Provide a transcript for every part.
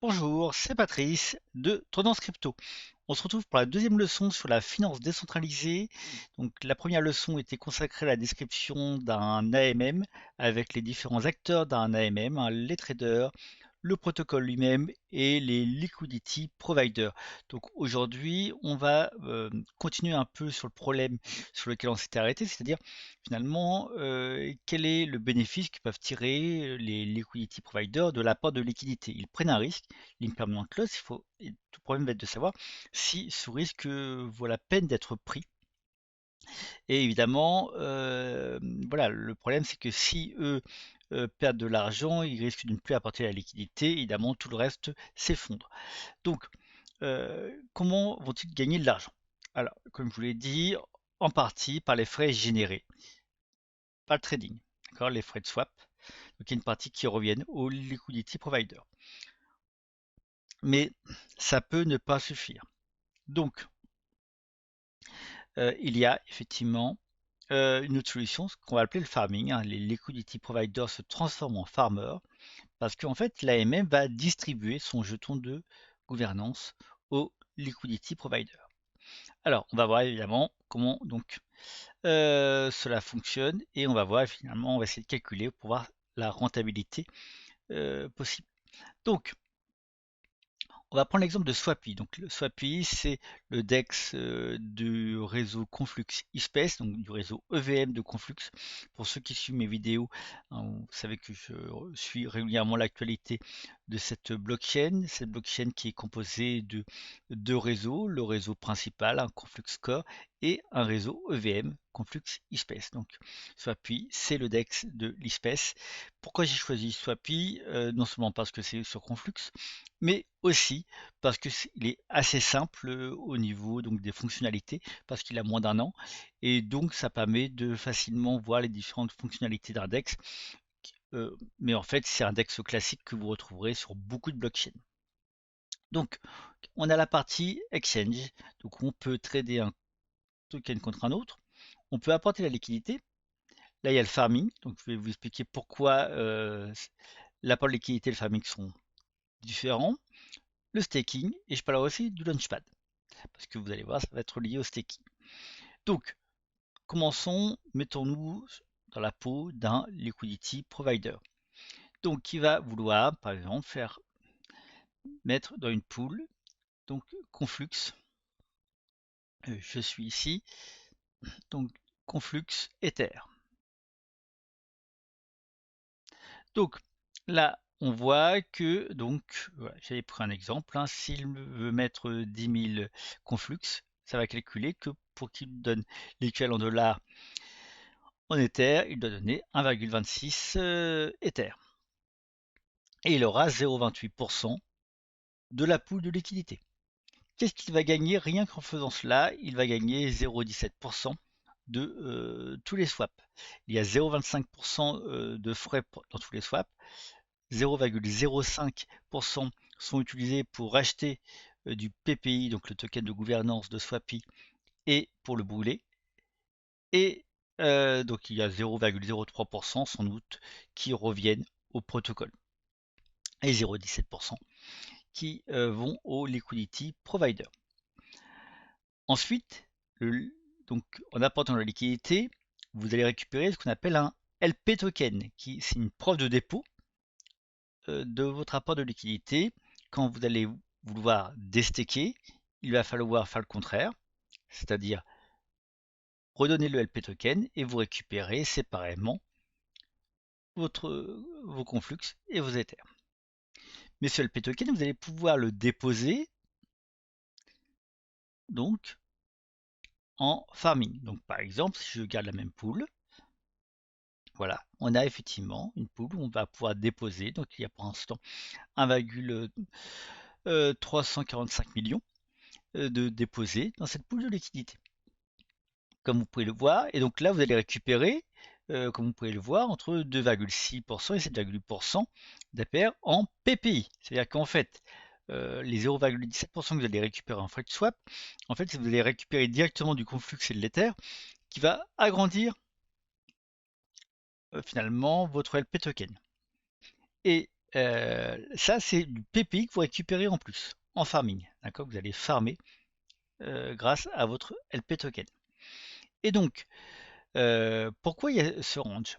Bonjour, c'est Patrice de Tendance Crypto. On se retrouve pour la deuxième leçon sur la finance décentralisée. Donc, la première leçon était consacrée à la description d'un AMM avec les différents acteurs d'un AMM, hein, les traders, le protocole lui-même et les liquidity providers. Donc aujourd'hui, on va continuer un peu sur le problème sur lequel on s'était arrêté, c'est-à-dire finalement quel est le bénéfice que peuvent tirer les liquidity providers de l'apport de liquidité. Ils prennent un risque, l'impermanent loss, et tout le problème va être de savoir si ce risque vaut la peine d'être pris. Et évidemment, voilà, le problème c'est que si eux perdent de l'argent, ils risquent de ne plus apporter la liquidité, évidemment tout le reste s'effondre. Donc, comment vont-ils gagner de l'argent? Alors, comme je vous l'ai dit, en partie par les frais générés, par le trading, d'accord, les frais de swap. Donc, il y a une partie qui reviennent au liquidity provider. Mais ça peut ne pas suffire. Donc, il y a effectivement une autre solution, ce qu'on va appeler le farming, hein. Les liquidity providers se transforment en farmers parce qu'en fait, l'AMM va distribuer son jeton de gouvernance au liquidity provider. Alors, on va voir évidemment comment donc cela fonctionne et on va voir finalement, on va essayer de calculer pour voir la rentabilité possible. Donc, on va prendre l'exemple de Swapi. Donc, le Swapi, c'est le DEX du réseau Conflux Espèce, donc du réseau EVM de Conflux. Pour ceux qui suivent mes vidéos, hein, vous savez que je suis régulièrement l'actualité de cette blockchain qui est composée de deux réseaux, le réseau principal, un Conflux Core, et un réseau EVM, Conflux Espèce. Donc, Swapi, c'est le DEX de l'espèce. Pourquoi j'ai choisi Swapi? Non seulement parce que c'est sur Conflux, mais aussi parce que il est assez simple au niveau donc des fonctionnalités, parce qu'il a moins d'un an, et donc ça permet de facilement voir les différentes fonctionnalités d'index. Mais en fait, c'est un index classique que vous retrouverez sur beaucoup de blockchains. Donc, on a la partie exchange, donc on peut trader un token contre un autre. On peut apporter la liquidité. Là, il y a le farming, donc je vais vous expliquer pourquoi l'apport de liquidité et le farming sont différents. Le staking, et je parlerai aussi du launchpad, parce que vous allez voir, ça va être lié au staking. Donc, commençons, mettons-nous dans la peau d'un liquidity provider. Donc, qui va vouloir, par exemple, mettre dans une pool, donc Conflux, je suis ici, donc Conflux Ether. Donc, là, on voit que, donc, voilà, j'avais pris un exemple, hein, s'il veut mettre 10 000 Conflux, ça va calculer que pour qu'il donne l'équivalent de là en Ether, il doit donner 1,26 Ether. Et il aura 0,28% de la pool de liquidité. Qu'est-ce qu'il va gagner rien qu'en faisant cela? Il va gagner 0,17% de tous les swaps. Il y a 0,25% de frais dans tous les swaps. 0,05% sont utilisés pour acheter du PPI, donc le token de gouvernance de Swapi, et pour le brûler. Et donc il y a 0,03% sans doute qui reviennent au protocole et 0,17% qui vont au liquidity provider. Ensuite, donc en apportant la liquidité, vous allez récupérer ce qu'on appelle un LP token, qui c'est une preuve de dépôt de votre apport de liquidité. Quand vous allez vouloir déstaker, il va falloir faire le contraire, c'est-à-dire redonner le LP token et vous récupérez séparément vos conflux et vos ethers. Mais ce LP token, vous allez pouvoir le déposer donc en farming. Donc par exemple, si je garde la même pool, voilà, on a effectivement une pool où on va pouvoir déposer. Donc il y a pour l'instant 1,345 millions de déposés dans cette pool de liquidité. Comme vous pouvez le voir, et donc là vous allez récupérer, comme vous pouvez le voir, entre 2,6% et 7,8% d'APR en PPI. C'est-à-dire qu'en fait, les 0,17% que vous allez récupérer en frais de swap, en fait, vous allez récupérer directement du conflux et de l'Ether qui va agrandir finalement votre LP token. Et ça, c'est du PPI que vous récupérez en plus, en farming. D'accord? Vous allez farmer grâce à votre LP token. Et donc, pourquoi il y a ce range?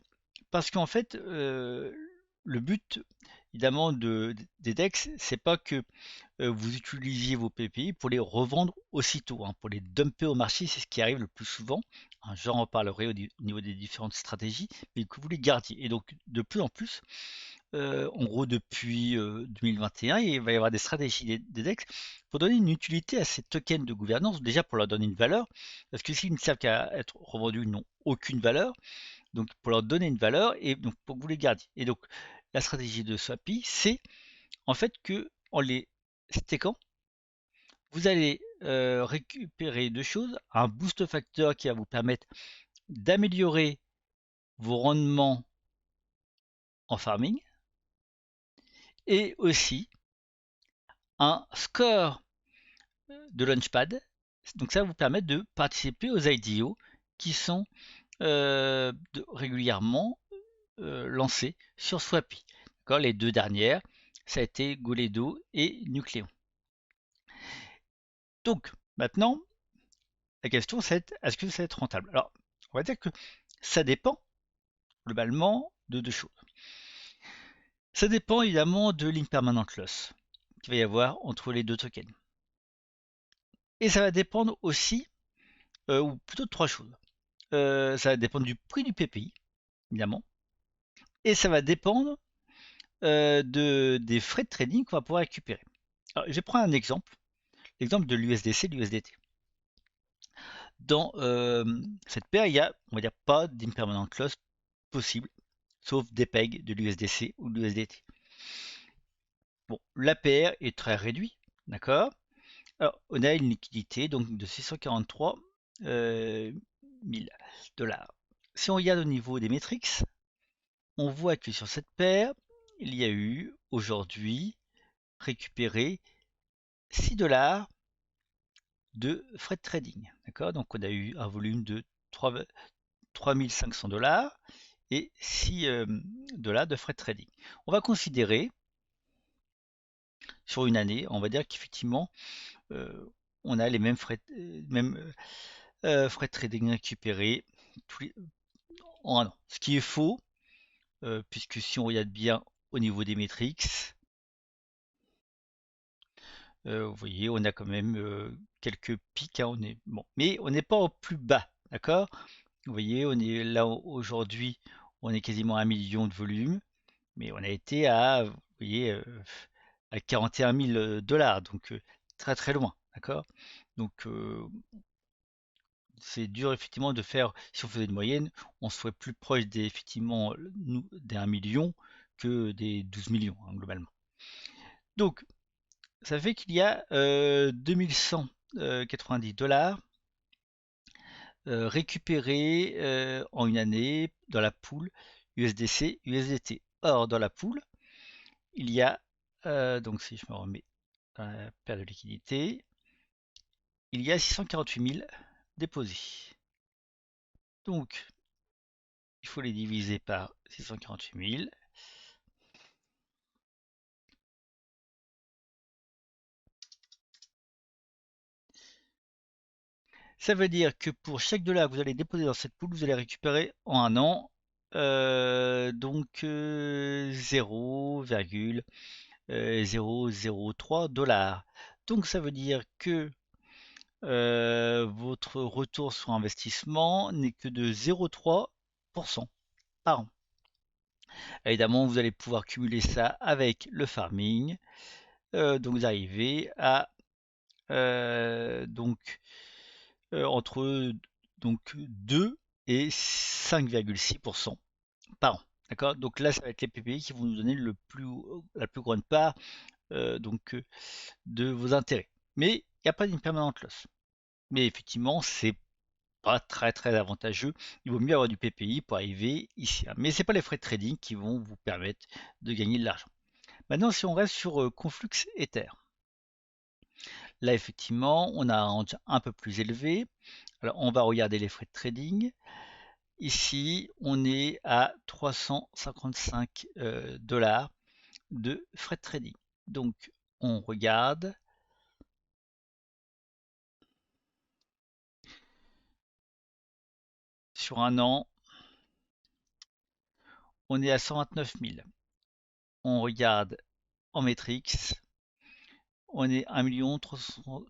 Parce qu'en fait, le but, évidemment, des DEX, c'est pas que vous utilisiez vos PPI pour les revendre aussitôt, hein, pour les dumper au marché, c'est ce qui arrive le plus souvent. Hein, j'en reparlerai au niveau des différentes stratégies, mais que vous les gardiez. Et donc, de plus en plus, en gros, depuis 2021, il va y avoir des stratégies des DEX pour donner une utilité à ces tokens de gouvernance, déjà pour leur donner une valeur, parce que s'ils ne servent qu'à être revendus, ils n'ont aucune valeur. Donc, pour leur donner une valeur et donc pour que vous les gardiez. Et donc, la stratégie de Swapi, c'est en fait que en les stackant, vous allez récupérer deux choses. Un boost factor qui va vous permettre d'améliorer vos rendements en farming et aussi un score de Launchpad. Donc ça va vous permettre de participer aux IDO qui sont régulièrement lancés sur Swapi. Les deux dernières, ça a été Goledo et Nucléon. Donc maintenant, la question c'est est-ce que ça va être rentable? Alors, on va dire que ça dépend globalement de deux choses. Ça dépend évidemment de l'impermanent loss qu'il va y avoir entre les deux tokens. Et ça va dépendre aussi, ou plutôt de trois choses. Ça va dépendre du prix du PPI, évidemment. Et ça va dépendre des frais de trading qu'on va pouvoir récupérer. Alors, je vais prendre un exemple, l'exemple de l'USDC, l'USDT. Dans cette paire, il y a, on va dire, pas d'impermanent loss possible, sauf des pegs de l'USDC ou de l'USDT. Bon, l'APR est très réduit, d'accord? Alors, on a une liquidité donc de 643 000 $. Si on regarde au niveau des métriques, on voit que sur cette paire, il y a eu aujourd'hui récupéré 6 $ de frais de trading. D'accord? Donc on a eu un volume de 3 500 $ et 6 $ de frais de trading. On va considérer sur une année, on va dire qu'effectivement, on a les mêmes frais, frais de trading récupérés en un an. Ce qui est faux, puisque si on regarde bien au niveau des métriques, vous voyez, on a quand même quelques pics, hein, bon, mais on n'est pas au plus bas, d'accord? Vous voyez, on est là aujourd'hui, on est quasiment à 1 million de volume, mais on a été à, vous voyez, à 41 000 $, donc très très loin, d'accord? Donc c'est dur effectivement de faire, si on faisait une moyenne, on serait plus proche des effectivement des 1 million que des 12 millions, hein, globalement. Donc ça fait qu'il y a 2190 $ récupérés en une année dans la pool USDC, USDT. Or, dans la pool, il y a, donc si je me remets dans la paire de liquidité, il y a 648 000 déposés. Donc, il faut les diviser par 648 000. Ça veut dire que pour chaque dollar que vous allez déposer dans cette pool, vous allez récupérer en un an donc 0,003 $. Donc ça veut dire que votre retour sur investissement n'est que de 0,3% par an. Évidemment, vous allez pouvoir cumuler ça avec le farming. Donc vous arrivez à donc entre donc 2 et 5,6% par an. D'accord? Donc là, ça va être les PPI qui vont nous donner la plus grande part donc, de vos intérêts. Mais il n'y a pas d'impermanent loss. Mais effectivement, c'est pas très très avantageux. Il vaut mieux avoir du PPI pour arriver ici. Mais ce n'est pas les frais de trading qui vont vous permettre de gagner de l'argent. Maintenant, si on reste sur Conflux Ether, là effectivement, on a un range un peu plus élevé. Alors, on va regarder les frais de trading. ici, on est à 355 dollars de frais de trading. Donc, on regarde sur un an, on est à 129 000. On regarde en Matrix, on est 1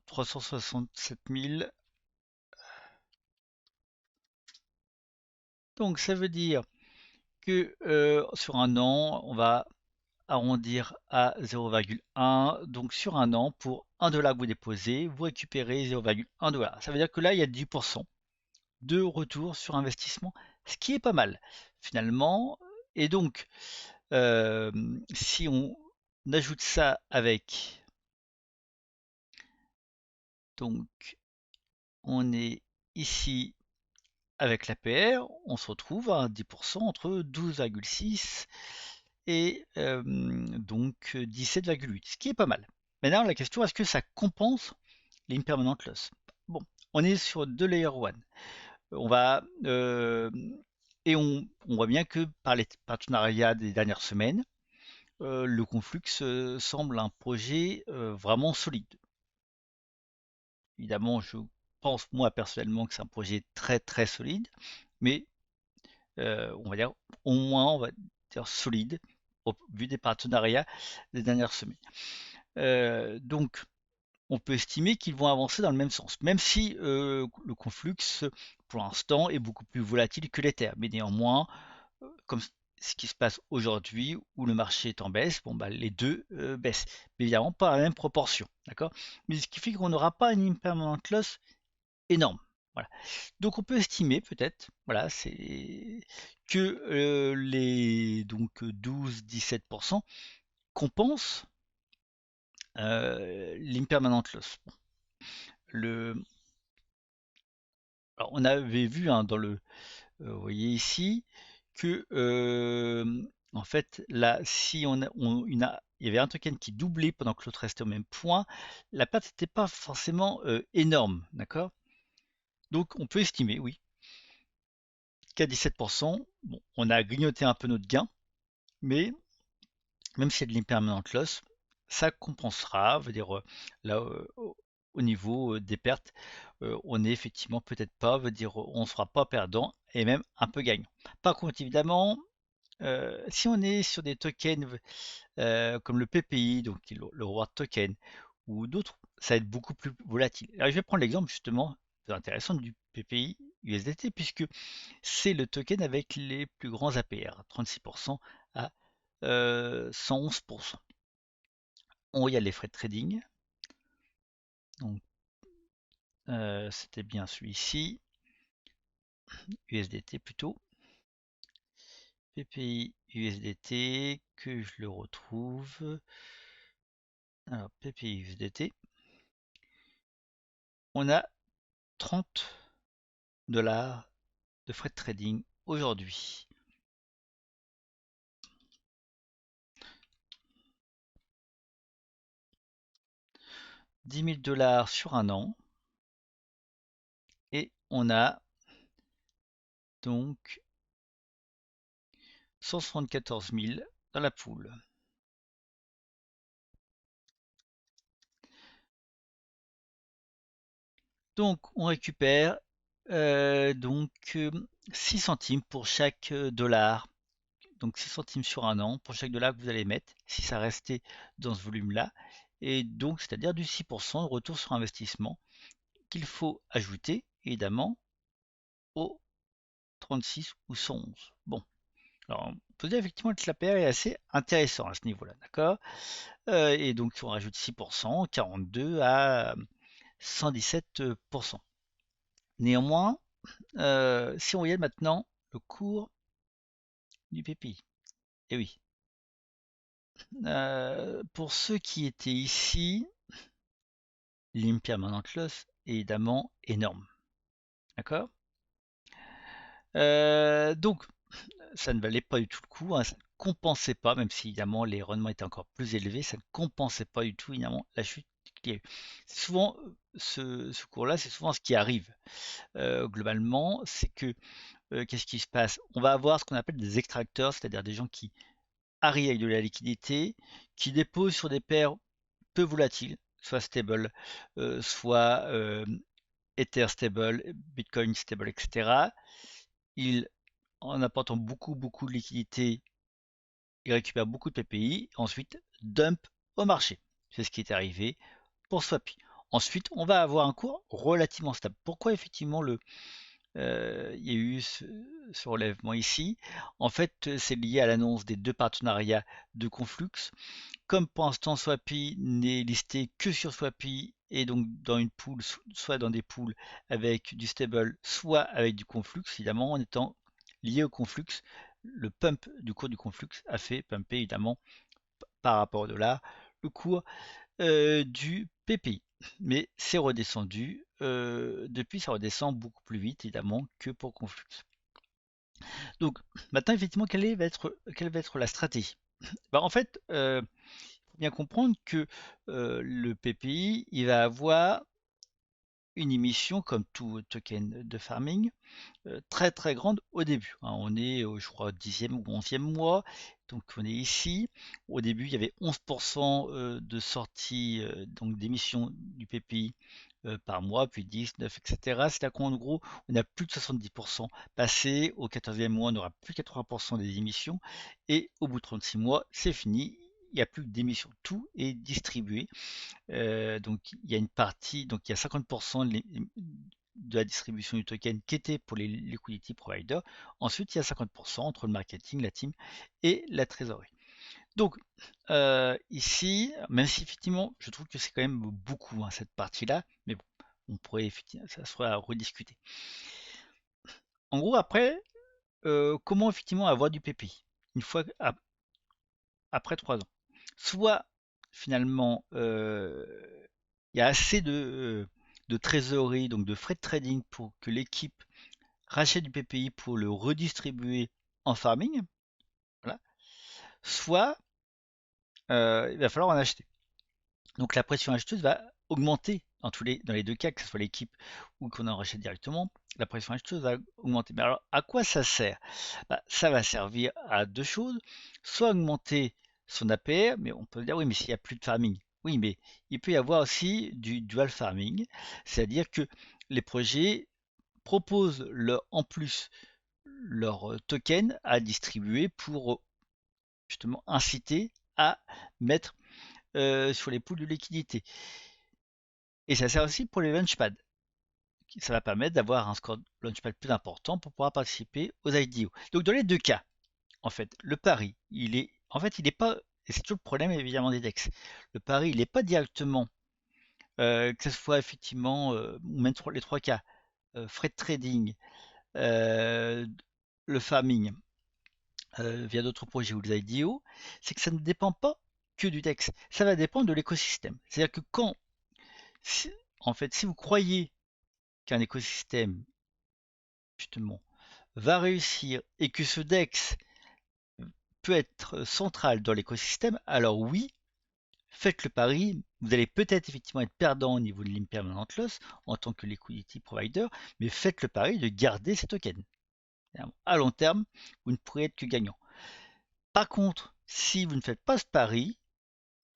367 000. Donc, ça veut dire que sur un an, on va arrondir à 0,1. Donc sur un an, pour 1 dollar que vous déposez, vous récupérez 0,1 dollar. Ça veut dire que là, il y a 10% de retour sur investissement, ce qui est pas mal finalement. Et donc, euh, si on ajoute ça avec, donc on est ici avec l'APR, on se retrouve à 10% entre 12,6 et donc 17,8, ce qui est pas mal. Maintenant, la question, est-ce que ça compense l'impermanent loss? Bon, on est sur deux layer 1. On va et on voit bien que par les partenariats des dernières semaines, le Conflux semble un projet vraiment solide. Évidemment, je pense moi personnellement que c'est un projet très très solide, mais on va dire au moins on va dire solide au vu des partenariats des dernières semaines. Donc on peut estimer qu'ils vont avancer dans le même sens, même si le Conflux pour l'instant est beaucoup plus volatile que l'Ether. Mais néanmoins, comme ce qui se passe aujourd'hui où le marché est en baisse, bon bah les deux baissent, mais évidemment pas à la même proportion, d'accord? Mais ce qui fait qu'on n'aura pas une impermanent loss énorme. Voilà. Donc on peut estimer peut-être, voilà, c'est que les donc 12-17% compensent l'impermanent loss. Bon, le, alors on avait vu hein, dans le, vous voyez ici que en fait là, si il y avait un token qui doublait pendant que l'autre restait au même point, la perte n'était pas forcément énorme, d'accord? Donc on peut estimer, oui, qu'à 17%, bon, on a grignoté un peu notre gain, mais même s'il y a de l'impermanent loss, ça compensera, veut dire là au niveau des pertes, on est effectivement peut-être pas, veut dire on ne sera pas perdant et même un peu gagnant. Par contre, évidemment, si on est sur des tokens comme le PPI, donc le reward token, ou d'autres, ça va être beaucoup plus volatile. Alors, je vais prendre l'exemple justement très intéressant du PPI USDT, puisque c'est le token avec les plus grands APR, 36% à 111%. On regarde les frais de trading, donc c'était bien celui-ci, USDT plutôt, PPI USDT, que je le retrouve. Alors PPI USDT, on a 30 dollars de frais de trading aujourd'hui. 10 000 dollars sur un an. Et on a donc 174 000 dans la poule. Donc on récupère donc 6 centimes pour chaque dollar. Donc 6 centimes sur un an pour chaque dollar que vous allez mettre, si ça restait dans ce volume-là. Et donc c'est-à-dire du 6% de retour sur investissement qu'il faut ajouter évidemment au 36 ou 111. Bon, alors on peut dire effectivement que l'APR est assez intéressant à ce niveau-là, d'accord? Et donc on rajoute 6%, 42 à 117%. Néanmoins, si on regarde maintenant le cours du PPI, et oui, pour ceux qui étaient ici, l'impermanent loss est évidemment énorme. D'accord? Donc, ça ne valait pas du tout le coup, hein, ça ne compensait pas, même si évidemment les rendements étaient encore plus élevés, ça ne compensait pas du tout évidemment la chute qu'il y a eu. Souvent, ce cours-là, c'est souvent ce qui arrive. Globalement, c'est que qu'est-ce qui se passe? On va avoir ce qu'on appelle des extracteurs, c'est-à-dire des gens qui arrivent avec de la liquidité, qui déposent sur des paires peu volatiles, soit stable, soit Ether stable, Bitcoin stable, etc. Ils, en apportant beaucoup de liquidité, ils récupèrent beaucoup de PPI, ensuite dump au marché. C'est ce qui est arrivé pour Swapi. Ensuite, on va avoir un cours relativement stable. Pourquoi effectivement il y a eu ce relèvement ici? En fait, c'est lié à l'annonce des deux partenariats de Conflux. Comme pour l'instant Swapi n'est listé que sur Swapi et donc dans une pool, soit dans des pools avec du stable, soit avec du Conflux, évidemment en étant lié au Conflux, le pump du cours du Conflux a fait pumper évidemment par rapport au dollar le cours du PPI. Mais c'est redescendu, depuis ça redescend beaucoup plus vite évidemment que pour Conflux. Donc maintenant effectivement quelle va être la stratégie? Bah, en fait, faut bien comprendre que le PPI, il va avoir une émission comme tout token de farming très grande au début, hein. On est, je crois, 10e ou 11e mois. Donc on est ici. Au début, il y avait 11% de sortie, donc d'émissions du PPI par mois, puis 10, 9, etc. C'est là qu'en gros, on a plus de 70% passé. Au 14e mois, on aura plus de 80% des émissions. Et au bout de 36 mois, c'est fini. Il n'y a plus d'émissions. Tout est distribué. Donc il y a une partie, donc il y a 50% de la distribution du token qui était pour les liquidity providers. Ensuite, il y a 50% entre le marketing, la team et la trésorerie. Donc ici, même si effectivement, je trouve que c'est quand même beaucoup, hein, cette partie-là, mais bon, on pourrait effectivement, ça sera à rediscuter. En gros, après, comment effectivement avoir du PPI une fois après 3 ans? Soit finalement, il y a assez de trésorerie, donc de frais de trading pour que l'équipe rachète du PPI pour le redistribuer en farming, voilà. Soit il va falloir en acheter. Donc la pression acheteuse va augmenter dans les deux cas, que ce soit l'équipe ou qu'on en rachète directement, la pression acheteuse va augmenter. Mais alors à quoi ça sert? Bah, ça va servir à deux choses, soit augmenter son APR, mais on peut dire oui, mais s'il n'y a plus de farming. Oui, mais il peut y avoir aussi du dual farming, c'est-à-dire que les projets proposent en plus leur token à distribuer pour justement inciter à mettre sur les pools de liquidité. Et ça sert aussi pour les launchpads. Ça va permettre d'avoir un score launchpad plus important pour pouvoir participer aux IDO. Donc dans les deux cas, en fait, le pari, il est pas, et c'est toujours le problème évidemment des DEX. Le pari, il n'est pas directement, que ce soit effectivement, ou même les trois cas, frais de trading, euh, le farming, via d'autres projets ou des IDO, c'est que ça ne dépend pas que du DEX. Ça va dépendre de l'écosystème. C'est-à-dire que si, en fait, si vous croyez qu'un écosystème, justement, va réussir et que ce DEX peut être central dans l'écosystème, alors oui, faites le pari. Vous allez peut-être effectivement être perdant au niveau de l'impermanent loss en tant que liquidity provider, mais faites le pari de garder ces tokens. À long terme, vous ne pourrez être que gagnant. Par contre, si vous ne faites pas ce pari,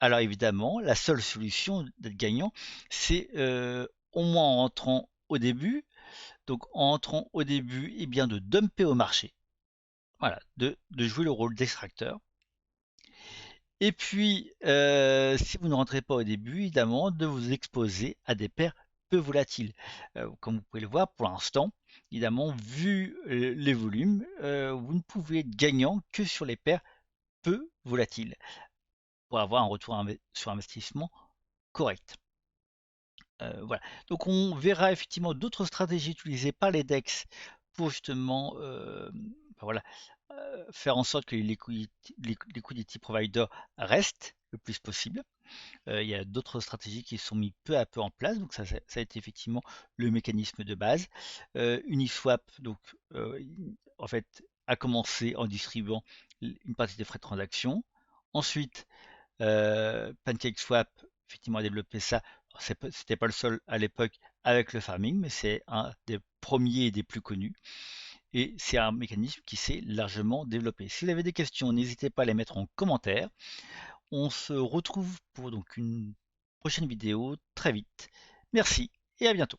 alors évidemment, la seule solution d'être gagnant, c'est au moins en rentrant au début. Donc en entrant au début, eh bien, de dumper au marché. Voilà, de jouer le rôle d'extracteur. Et puis, si vous ne rentrez pas au début, évidemment, de vous exposer à des paires peu volatiles. Comme vous pouvez le voir, pour l'instant, évidemment, vu les volumes, vous ne pouvez être gagnant que sur les paires peu volatiles pour avoir un retour sur investissement correct. Voilà. Donc on verra effectivement d'autres stratégies utilisées par les DEX pour justement voilà, faire en sorte que les liquidity providers restent le plus possible. Il y a d'autres stratégies qui sont mises peu à peu en place, donc ça a été effectivement le mécanisme de base. Uniswap, donc en fait, a commencé en distribuant une partie des frais de transaction. Ensuite, PancakeSwap, effectivement, a développé ça. C'était pas le seul à l'époque avec le farming, mais c'est un des premiers et des plus connus. et c'est un mécanisme qui s'est largement développé. Si vous avez des questions, n'hésitez pas à les mettre en commentaire. On se retrouve pour donc une prochaine vidéo très vite. Merci et à bientôt.